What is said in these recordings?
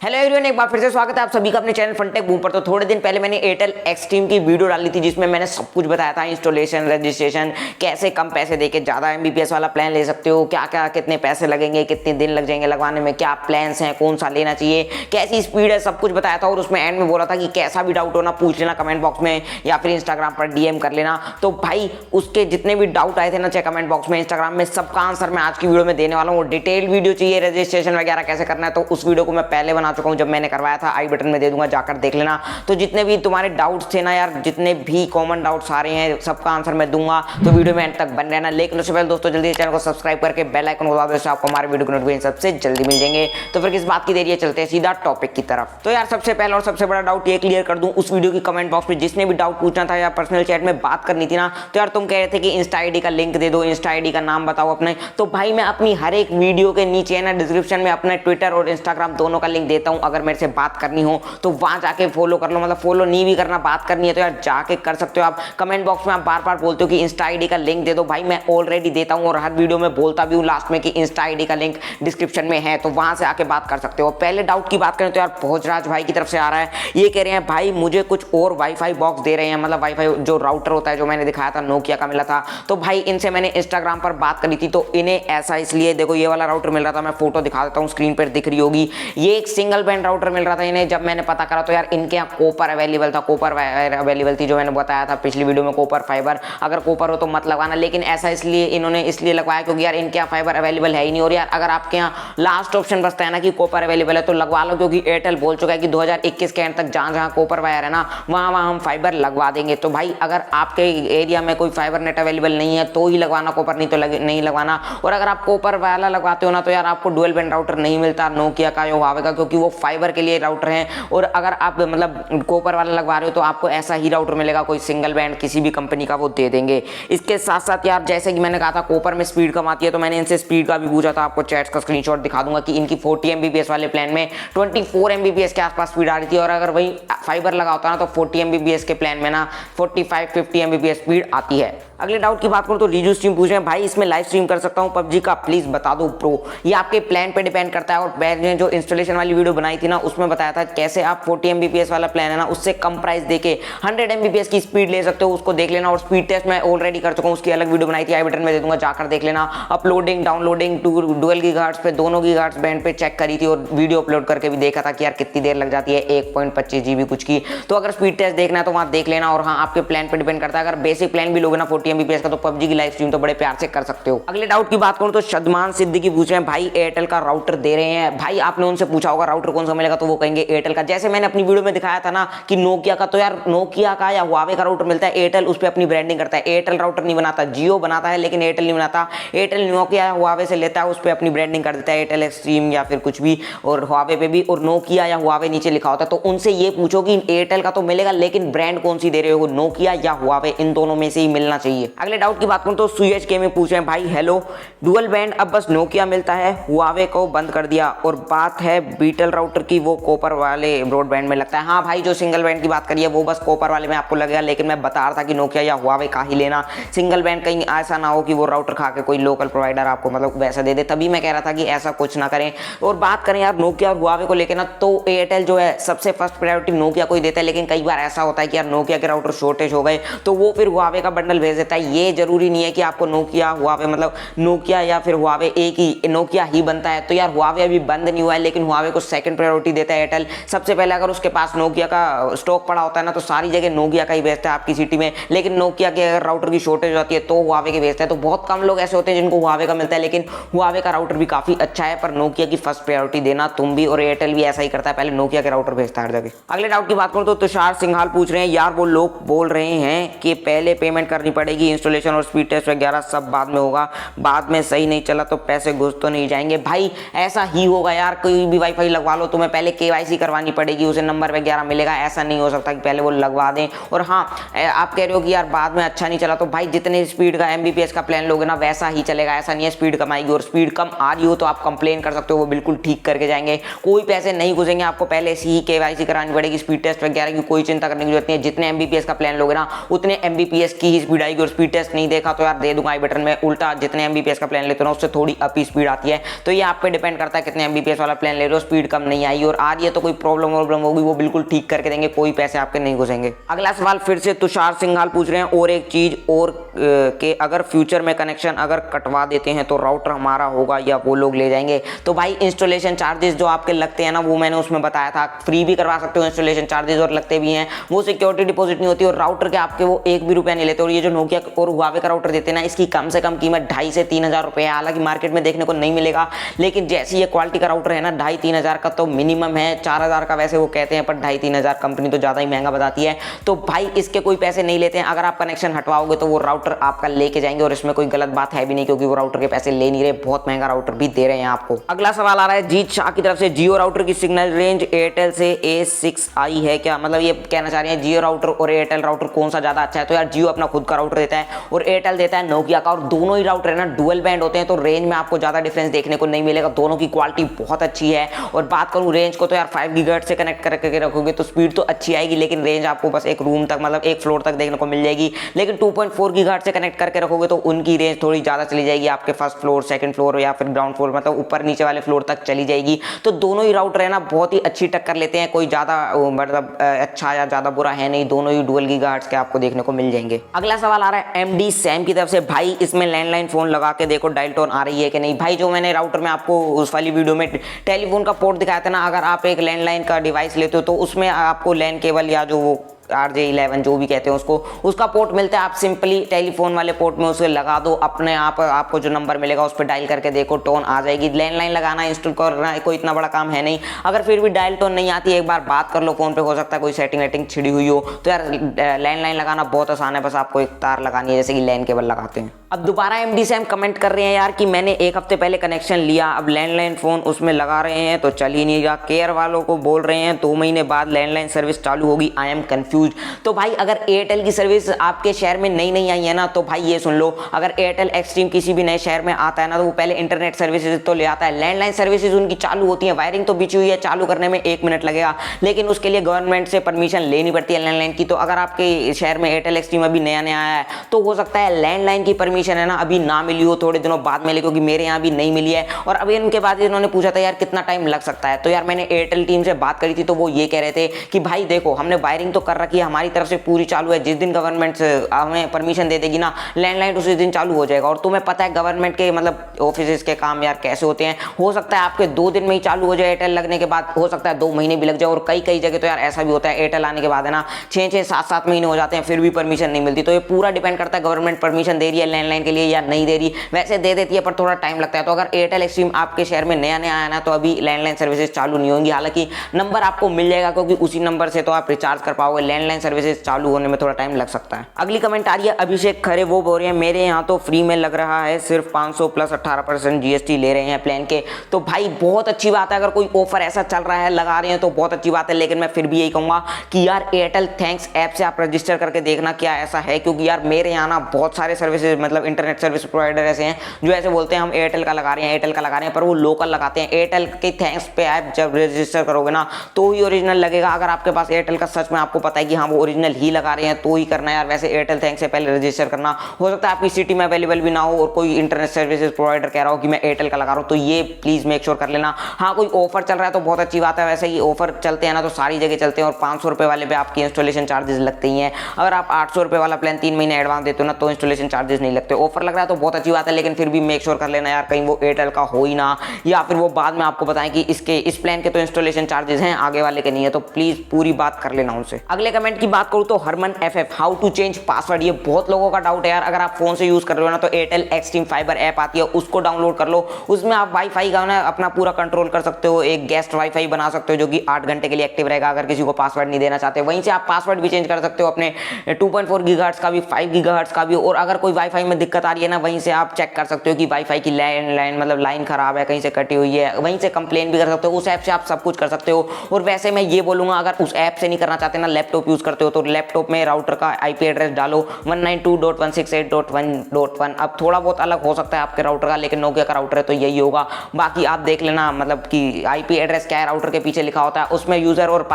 Hello everyone, एक बार फिर से स्वागत है आप सभी का अपने चैनल फंटेकबूम पर। तो थोड़े दिन पहले मैंने एयरटेल एक्सट्रीम की वीडियो डाली थी जिसमें मैंने सब कुछ बताया था, इंस्टॉलेशन, रजिस्ट्रेशन, कैसे कम पैसे देके ज़्यादा एमबीपीएस वाला प्लान ले सकते हो, क्या क्या कितने पैसे लगेंगे, कितने दिन लग जाएंगे लगवाने में, क्या प्लान्स हैं, कौन सा लेना चाहिए, कैसी स्पीड है, सब कुछ बताया था। और उसमें एंड में बोला था कि कैसा भी डाउट हो ना पूछ लेना कमेंट बॉक्स में या फिर इंस्टाग्राम पर डीएम कर लेना। तो भाई उसके जितने भी डाउट आए थे ना चाहे कमेंट बॉक्स में, इंस्टाग्राम में, सबका आंसर मैं आज की वीडियो में देने वाला हूँ। डिटेल वीडियो चाहिए रजिस्ट्रेशन वगैरह कैसे करना है तो उस वीडियो को मैं पहले बना चुका हूँ जब मैंने करवाया था, आई बटन में दे दूंगा, जाकर देख लेना। तो जितने भी तुम्हारे डाउट्स थे ना यार, जितने भी कॉमन डाउट्स आ रहे हैं सबका आंसर मैं दूंगा, तो वीडियो में एंड तक बन रहना। लेकिन उससे पहले दोस्तों जल्दी चैनल को सब्सक्राइब करके बेल आइकन को दबा दो, इससे आपको हमारे वीडियो के नोटिफिकेशन सबसे जल्दी मिल जाएंगे। तो फिर किस बात की देरी है, चलते हैं सीधा टॉपिक की तरफ। तो यार सबसे पहला और सबसे बड़ा डाउट ये क्लियर कर दूं, उस वीडियो की कमेंट बॉक्स में जिसने भी डाउट पूछना था या पर्सनल चैट में बात करनी थी ना, तो यार तुम कह रहे थे कि इंस्टा आईडी का लिंक दे दो, इंस्टा आईडी का नाम बताओ अपने। तो भाई मैं अपनी हर एक वीडियो के नीचे ना डिस्क्रिप्शन में अपने ट्विटर और इंस्टाग्राम दोनों का लिंक देता हूं। अगर मेरे से बात करनी हो तो वहां जाके फॉलो कर लो, मतलब फॉलो नहीं भी करना, बात करनी है तो यार जाके कर सकते हो आप। कमेंट बॉक्स में आप बार बार बोलते हो कि इंस्टा आईडी का लिंक दे दो, भाई मैं ऑलरेडी देता हूं और हर वीडियो में बोलता भी हूं लास्ट में कि इंस्टा आईडी का लिंक डिस्क्रिप्शन में है, तो वहां से आके बात कर सकते हो। पहले डाउट की बात करें तो यार भोजराज भाई की तरफ से आ रहा है, ये कह रहे हैं भाई मुझे कुछ और वाईफाई बॉक्स दे रहे हैं, मतलब वाईफाई जो राउटर होता है जो मैंने दिखाया था नोकिया का मिला था। तो भाई इनसे मैंने इंस्टाग्राम पर बात करी थी, तो इन्हें ऐसा इसलिए, देखो ये वाला राउटर मिल रहा था, मैं फोटो दिखा देता हूँ, स्क्रीन पर दिख रही होगी, ये एक सिंगल बैंड राउटर मिल रहा था इन्हें। जब मैंने पता करा तो यार इनके यहाँ कॉपर अवेलेबल था, कॉपर वायर अवेलेबल थी, जो मैंने बताया था पिछली वीडियो में, कॉपर फाइबर। अगर कॉपर हो तो मत लगवाना, लेकिन ऐसा इसलिए इन्होंने इसलिए लगवाया क्योंकि यार इनके यहाँ फाइबर अवेलेबल है ही नहीं। और यार अगर आपके यहाँ लास्ट ऑप्शन बचता है ना कि कॉपर अवेलेबल है तो लगवा लो, क्योंकि एयरटेल बोल चुका है कि 2021 के एंड तक जहां जहां कॉपर वायर है ना वहां वहां हम फाइबर लगवा देंगे। तो भाई अगर आपके एरिया में कोई फाइबर नेट अवेलेबल नहीं है तो ही लगवाना कॉपर, नहीं तो नहीं लगवाना। और अगर आप कॉपर वाला लगवाते हो ना तो यार आपको डुअल बैंड राउटर नहीं मिलता नोकिया का या हुआवे का, क्योंकि वो फाइबर के लिए राउटर है। और अगर आप मतलब कॉपर वाला लगवा रहे हो तो आपको ऐसा ही राउटर मिलेगा, कोई सिंगल बैंड किसी भी कंपनी का वो दे देंगे। इसके साथ साथ यार जैसे कि मैंने कहा था कॉपर में स्पीड कम आती है, तो मैंने इनसे स्पीड का भी पूछा था, आपको चैट्स का स्क्रीनशॉट दिखा दूंगा कि इनकी 40 एमबीपीएस वाले प्लान में 24 एमबीपीएस के आसपास स्पीड आ रही थी, और अगर वही फाइबर लगा होता ना तो 40 एमबीपीएस के प्लान में ना 45-50 एमबीपीएस स्पीड आती है। अगले डाउट की बात करूं तो रिजू स्ट्रीम पूछ रहे हैं भाई इसमें लाइव स्ट्रीम कर सकता हूं पबजी का, प्लीज बता दो प्रो। ये आपके प्लान पे डिपेंड करता है, और मैंने जो इंस्टॉलेशन वाली वीडियो बनाई थी ना उसमें बताया था कैसे आप 40 एमबीपीएस वाला प्लान है ना उससे कम प्राइस देके 100 एमबीपीएस की स्पीड ले सकते हो, उसको देख लेना। और स्पीड टेस्ट मैं ऑलरेडी कर चुका हूं, उसकी अलग वीडियो बनाई थी, आई बटन में दे दूंगा, जाकर देख लेना। अपलोडिंग डाउनलोडिंग डुअल गीगाहर्ट्ज पे, दोनों गीगाहर्ट्ज बैंड पे चेक करी थी और वीडियो अपलोड करके भी देखा था कि यार कितनी देर लग जाती है 1.25 GB कुछ की। तो अगर स्पीड टेस्ट देखना है तो वहां देख लेना। और हाँ आपके प्लान पे डिपेंड करता है, अगर बेसिक प्लान भी लोगे ना 40 एमबीपीएस का तो पबजी की लाइव स्ट्रीम तो बड़े प्यार से कर सकते हो। अगले डाउट की बात करूं तो शदमान सिद्दीकी पूछ रहे हैं भाई एयरटेल का राउटर दे रहे हैं। भाई आपने उनसे पूछा होगा राउटर कौन सा मिलेगा तो वो कहेंगे एयरटेल का। जैसे मैंने अपनी वीडियो में दिखाया था ना कि नोकिया का, तो यार नोकिया का या हुआवे का राउटर मिलता है, एयरटेल उस पर अपनी ब्रांडिंग करता है। एयरटेल राउटर नहीं बनाता, जियो बनाता है लेकिन एयरटेल नहीं बनाता। एयरटेल नोकिया या हुआवे से लेता है, उस पर अपनी ब्रांडिंग कर देता है, एयरटेल एक्सट्रीम या फिर कुछ भी, और हुआवे पे भी, और नोकिया या हुआवे नीचे लिखा होता है। तो उनसे ये पूछो कि एयरटेल का तो मिलेगा लेकिन ब्रांड कौन सी दे रहे हो, नोकिया या हुआवे, इन दोनों में से ही मिलना चाहिए। अगले डाउट की बात करूं तो सुयज के में पूछ रहे हैं भाई हेलो डुअल बैंड अब बस नोकिया मिलता है, हुआवे को बंद कर दिया, और बात है बीटल राउटर की वो कॉपर वाले ब्रॉडबैंड में लगता है। हाँ भाई जो सिंगल बैंड की बात करिए वो बस कॉपर वाले में आपको लगेगा, लेकिन मैं बता रहा था कि नोकिया या हुआवे का ही लेना। सिंगल बैंड कहीं ऐसा ना हो कि वो राउटर खा के कोई लोकल प्रोवाइडर आपको मतलब वैसा दे दे, तभी मैं कह रहा था कि ऐसा कुछ ना करें। और बात करें यार नोकिया और हुआवे को लेकर ना तो एयरटेल जो है सबसे फर्स्ट प्रायोरिटी नोकिया को ही देता है, लेकिन कई बार ऐसा होता है कि यार नोकिया के राउटर शॉर्टेज हो गए तो वो फिर हुआवे का बंडल भेज देता है। ये जरूरी नहीं है कि आपको नोकिया हुआवे, मतलब नोकिया या फिर हुआवे एक ही, नोकिया ही बनता है। तो यार हुआवे अभी बंद नहीं हुआ है, लेकिन हुआवे को सेकंड प्रायोरिटी देता है एयरटेल। सबसे पहले अगर उसके पास नोकिया का स्टॉक पड़ा होता है ना तो सारी जगह नोकिया का ही भेजता है आपकी सिटी में, लेकिन नोकिया के अगर राउटर की शॉर्टेज होती है तो हुआवे के भेजता है। तो बहुत कम लोग ऐसे होते हैं जिनको हुआवे का मिलता है, लेकिन हुआवे का राउटर भी काफी अच्छा है, पर नोकिया की फर्स्ट प्रायोरिटी देना तुम भी, और एयरटेल भी ऐसा ही करता है, पहले नोकिया के राउटर भेजता है हर जगह। अगले डाउट की बात करूं तो तुषार सिंघाल पूछ रहे हैं यार वो लोग बोल रहे हैं कि पहले पेमेंट करनी पड़ेगी, इंस्टॉलेशन और स्पीड टेस्ट वगैरह सब बाद में होगा, बाद में सही नहीं चला तो पैसे घुस तो नहीं जाएंगे। भाई ऐसा ही होगा यार, कोई भी वाईफाई लगवा लो तुम्हें पहले केवाईसी करवानी पड़ेगी, उसे नंबर वगैरह मिलेगा, ऐसा नहीं हो सकता कि पहले वो लगवा दें। और हाँ आप कह रहे हो कि यार बाद में अच्छा नहीं चला, तो भाई जितने स्पीड का एमबीपीएस का प्लान लोगे ना वैसा ही चलेगा, ऐसा नहीं है स्पीड कम आएगी। और स्पीड कम आ रही हो तो आप कंप्लेन कर सकते हो, वो बिल्कुल ठीक करके जाएंगे, कोई पैसे नहीं घुसेंगे, आपको पहले से ही केवाईसी करानी पड़ेगी, स्पीड टेस्ट वगैरह की कोई चिंता करने की जरूरत नहीं है। जितने एमबीपीएस का प्लान लोगे ना उतने एमबीपीएस की ही स्पीड आएगी। और स्पीड टेस्ट नहीं देखा तो यार दे दूंगा आई बटन में, उल्टा जितने एमबीपीएस का प्लान लेते हो ना उससे थोड़ी अप स्पीड आती है। तो ये आप पे डिपेंड करता है कितने एमबीपीएस वाला प्लान ले रहे हो, स्पीड इनकम नहीं आई और आ रही है तो कोई प्रॉब्लम होगी वो बिल्कुल ठीक करके देंगे, कोई पैसे आपके नहीं घुसेंगे। अगला सवाल फिर से तुषार सिंघाल पूछ रहे हैं, और एक चीज और कि अगर फ्यूचर में कनेक्शन अगर कटवा देते हैं तो राउटर हमारा होगा या वो लोग ले जाएंगे? तो भाई इंस्टॉलेशन चार्जेस जो आपके लगते हैं ना, वो मैंने उसमें बताया था, फ्री भी करवा सकते हो इंस्टॉलेशन चार्जेस और लगते भी हैं, वो सिक्योरिटी डिपॉजिट नहीं होती और राउटर के आपके वो 1 भी रुपया नहीं लेते। और ये जो नोकिया और हुआवे का राउटर देते हैं ना, इसकी कम से कम कीमत 2,500 से 3,000 रुपये है। हालांकि मार्केट में देखने को नहीं मिलेगा, लेकिन जैसी ये क्वालिटी का राउटर है ना, 2,500-3,000 का तो मिनिमम है, 4,000 का वैसे वो कहते हैं, पर 2,500-3,000 कंपनी तो ज़्यादा ही महंगा बताती है। तो भाई इसके कोई पैसे नहीं लेते हैं। अगर आप कनेक्शन हटवाओगे तो वो राउटर आपका लेके जाएंगे और इसमें कोई गलत बात है भी नहीं, क्योंकि वो राउटर के पैसे ले नहीं रहे, बहुत महंगा राउटर भी दे रहे हैं आपको। अगला सवाल आ रहा है जीत शाह की तरफ से, जियो राउटर की सिग्नल रेंज एयरटेल से A6i है क्या? मतलब ये कहना चाह रहे हैं जियो राउटर और एयरटेल राउटर कौन सा ज्यादा अच्छा है? तो यार जियो अपना खुद का राउटर देता है और एयरटेल देता है नोकिया का, और दोनों ही राउटर है ना डुअल बैंड होते हैं, तो रेंज में आपको ज्यादा डिफरेंस देखने को नहीं मिलेगा। दोनों की क्वालिटी बहुत अच्छी है। और बात करूं रेंज को, तो यार 5 गीगाहर्ट्ज से कनेक्ट करके रखोगे तो स्पीड तो अच्छी आएगी, लेकिन रेंज आपको बस एक रूम तक, मतलब एक फ्लोर तक देखने को मिल जाएगी। लेकिन 2.4 गीगाहर्ट्ज से कनेक्ट करके रखोगे तो उनकी रेंज थोड़ी ज्यादा चली जाएगी, आपके फर्स्ट फ्लोर, सेकंड फ्लोर या फिर ग्राउंड फ्लोर, मतलब ऊपर नीचे वाले फ्लोर तक चली जाएगी। तो दोनों ही राउटर है ना बहुत ही अच्छी टक्कर लेते हैं, कोई ज्यादा मतलब अच्छा या ज्यादा बुरा है नहीं, दोनों ही डुअल गीगाहर्ट्ज के आपको देखने को मिल जाएंगे। अगला सवाल आ रहा है एमडी सैम की तरफ से, भाई इसमें लैंडलाइन फोन लगा के देखो डायल टोन आ रही है कि नहीं? भाई जो मैंने राउटर में आपको उस वाली वीडियो में टेलीफोन का पोर्ट दिखाया था ना, अगर आप एक लैंडलाइन का डिवाइस लेते हो तो उसमें आपको लैन केबल या जो वो RJ11 जो भी कहते हैं उसको, उसका पोर्ट मिलता है। आप सिंपली टेलीफोन वाले पोर्ट में उसे लगा दो, अपने आप आपको जो नंबर मिलेगा उस पर डायल करके देखो, टोन आ जाएगी। लैंडलाइन लगाना, इंस्टॉल करना कोई इतना बड़ा काम है नहीं। अगर फिर भी डायल टोन नहीं आती, एक बार बात कर लो फोन पे, हो सकता है कोई सेटिंग वेटिंग छिड़ी हुई हो। तो यार लैंडलाइन लगाना बहुत आसान है, बस आपको एक तार लगानी है जैसे कि लैन केबल लगाते हैं। अब दोबारा एमडी सैम कमेंट कर रहे हैं यार कि मैंने 1 हफ्ते पहले कनेक्शन लिया, अब लैंडलाइन फोन उसमें लगा रहे हैं तो चल ही नहीं रहा। केयर वालों को बोल रहे हैं 2 महीने बाद लैंडलाइन सर्विस चालू होगी, आई एम कंफ्यूज। तो भाई अगर एयरटेल की सर्विस आपके शहर में नई आई है ना, तो भाई ये सुन लो, अगर एयरटेल एक्सट्रीम किसी भी नए शहर में आता है ना, तो वो पहले इंटरनेट सर्विसेज तो ले आता है। लैंडलाइन सर्विसेज उनकी चालू होती है, वायरिंग तो बिछी हुई है, चालू करने में 1 मिनट लगेगा, लेकिन उसके लिए गवर्नमेंट से परमिशन लेनी पड़ती है लैंडलाइन की। तो अगर आपके शहर में एयरटेल एक्सट्रीम अभी नया आया है तो हो सकता है लैंडलाइन की परमिशन है ना अभी ना मिली हो, थोड़े दिनों बाद मिले, क्योंकि मेरे यहाँ भी नहीं मिली है। और अभी उनके बाद इन्होंने पूछा था यार कितना टाइम लग सकता है, तो यार मैंने एयरटेल टीम से बात करी थी, तो वो ये कह रहे थे कि भाई देखो हमने वायरिंग तो कर रखी है, हमारी तरफ से पूरी चालू है, जिस दिन गवर्नमेंट हमें परमिशन दे देगी ना लैंडलाइन उसी दिन चालू हो जाएगा। और तुम्हें पता है गवर्नमेंट के मतलब ऑफिस के काम यार कैसे होते हैं, हो सकता है आपके 2 दिन में ही चालू हो जाए एयरटेल लगने के बाद, हो सकता है 2 महीने भी लग जाए। और कई जगह तो यार ऐसा भी होता है एयरटेल आने के बाद है ना 6-6, 7-7 महीने हो जाते हैं फिर भी परमिशन नहीं मिलती। तो ये पूरा डिपेंड करता है गवर्नमेंट परमिशन दे रही है लैंडलाइन के लिए या नहीं दे रही। वैसे दे देती है पर थोड़ा टाइम लगता है। तो अगर एयरटेल एक्सट्रीम आपके शहर में नया आया ना, तो अभी लैंडलाइन सर्विसेज चालू नहीं होंगी। हालांकि नंबर आपको मिल जाएगा, क्योंकि उसी नंबर से तो आप रिचार्ज कर पाओगे। लैंडलाइन सर्विसेज चालू होने में थोड़ा टाइम लग सकता है। अगली कमेंट आ रही है अभिषेक खरे, वो बोल रहे हैं मेरे यहाँ तो फ्री में लग रहा है, सिर्फ 500 प्लस 18% GST ले रहे हैं प्लान के। तो भाई बहुत अच्छी बात है, अगर कोई ऑफर ऐसा चल रहा है लगा रहे हैं तो बहुत अच्छी बात है। लेकिन मैं फिर भी यही कहूंगा कि यार एयरटेल थैंक्स ऐप से आप रजिस्टर करके देखना क्या ऐसा है, क्योंकि यार मेरे यहाँ ना बहुत सारे सर्विसेज मतलब इंटरनेट सर्विस प्रोवाइडर ऐसे हैं जो ऐसे बोलते हैं हम एयरटेल का लगा रहे हैं, एयरटेल का लगा रहे हैं, पर वो लोकल लगाते हैं। एयरटेल के थैंक्स पे ऐप जब रजिस्टर करोगे ना तो ही ओरिजिनल लगेगा। अगर आपके पास एयरटेल का सच में आपको पता है कि हाँ वो ओरिजिनल ही लगा रहे हैं तो ही करना है यार। वैसे एयरटेल थैंक्स से पहले रजिस्टर करना, हो सकता है आपकी सिटी में अवेलेबल भी ना हो और कोई इंटरनेट सर्विसेज प्रोवाइडर कह रहा हो कि मैं एयरटेल का लगा रहा हूँ, तो ये प्लीज मेक श्योर कर लेना। हाँ कोई ऑफर चल रहा है तो बहुत अच्छी बात है, वैसे ही ऑफर चलते हैं ना तो सारी जगह चलते हैं। और 500 रुपये वाले पे आपकी इंस्टॉलेशन चार्जेस लगते ही हैं। अगर आप 800 रुपये वाला प्लान 3 महीने एडवांस देते हो ना तो इंस्टॉलेशन चार्जेस नहीं लगते। ऑफर लग रहा है तो बहुत अच्छी बात है, लेकिन फिर भी मेक श्योर कर लेना यार कहीं वो एयरटेल का हो ही ना, या फिर वो बाद में आपको बताएं कि इस प्लान के तो इंस्टॉलेशन चार्जेस हैं आगे वाले के नहीं है। तो प्लीज पूरी बात कर लेना उनसे। अगले कमेंट की बात करूं तो हरमन FF, how to change password, ये बहुत लोगों का डाउट है यार। अगर आप फोन से यूज कर रहे हो ना तो एयरटेल एक्सट्रीम फाइबर ऐप आती है, उसको डाउनलोड कर लो। उसमें आप वाईफाई का ना अपना पूरा कंट्रोल कर सकते हो, एक गेस्ट वाईफाई बना सकते हो जो कि 8 घंटे के लिए एक्टिव रहेगा अगर किसी को पासवर्ड नहीं देना चाहते। वहीं से आप पासवर्ड भी चेंज कर सकते हो अपने 2.4 गीगाहर्ट्ज का भी, 5 गीगाहर्ट्ज का भी। और अगर कोई वाईफाई में दिक्कत आ रही है ना, वहीं से आप चेक कर सकते हो कि वाईफाई की लाइन खराब है, कहीं से कटी हुई है, वहीं से कंप्लेन भी कर सकते हो। उस ऐप से आप सब कुछ कर सकते हो। और वैसे मैं ये बोलूंगा अगर उस ऐप से नहीं करना चाहते ना, लैपटॉप यूज करते हो तो लैपटॉप में राउटर का IP एड्रेस डालो 192.168.1.1। अब थोड़ा बहुत अलग हो सकता है आपके राउटर का, लेकिन नोकिया का राउटर है तो यही होगा। बाकी आप देख लेना मतलब कि IP एड्रेस क्या है राउटर के पीछे लिखा होता है, उसमें यूजर और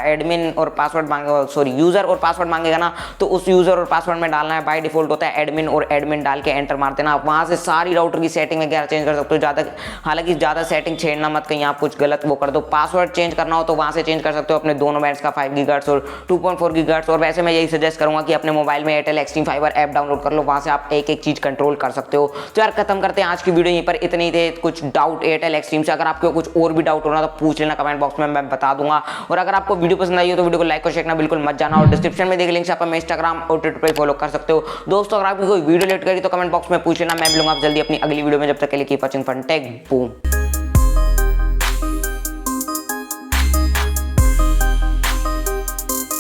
एडमिन और पासवर्ड मांगेगा, सॉरी यूजर और पासवर्ड मांगेगा ना, तो उस यूजर और पासवर्ड में डालना है। बाय डिफॉल्ट होता है एडमिन, और एडमिन एडमिन डाल के एंटर मार देना। आप वहाँ से सारी राउटर की सेटिंग वगैरह चेंज कर सकते हो। हालांकि ज़्यादा सेटिंग छेड़ना मत, कहीं आप कुछ गलत वो कर दो। पासवर्ड चेंज करना हो तो वहाँ से चेंज कर सकते हो अपने दोनों बैंड्स का, 5 गीगाहर्ट्ज़ और 2.4 गीगाहर्ट्ज़। और वैसे मैं यही सजेस्ट करूँगा कि अपने मोबाइल में Airtel extreme fibre app download कर लो, वहाँ से आप एक एक चीज़ कंट्रोल कर सकते हो। तो यार खत्म करते हैं आज की वीडियो यहीं पर, इतने ही थे कुछ डाउट एयरटेल एक्सट्रीम से। अगर आपको कुछ और भी डाउट हो रहा तो पूछ लेना कमेंट बॉक्स में, मैं बता दूंगा। और अगर आपको वीडियो पसंद आई हो तो वीडियो को लाइक और शेयर करना बिल्कुल मत जाना। और डिस्क्रिप्शन में देख लिंक से आप हमें इंस्टाग्राम और ट्विटर पर फॉलो कर सकते हो। दोस्तों अगर आपकी कोई वीडियो लेट करी तो कमेंट बॉक्स में पूछ लेना, मैं मिलूंगा आप जल्दी अपनी अगली वीडियो में। जब तक के लिए कीप वाचिंग फनटेक बूम।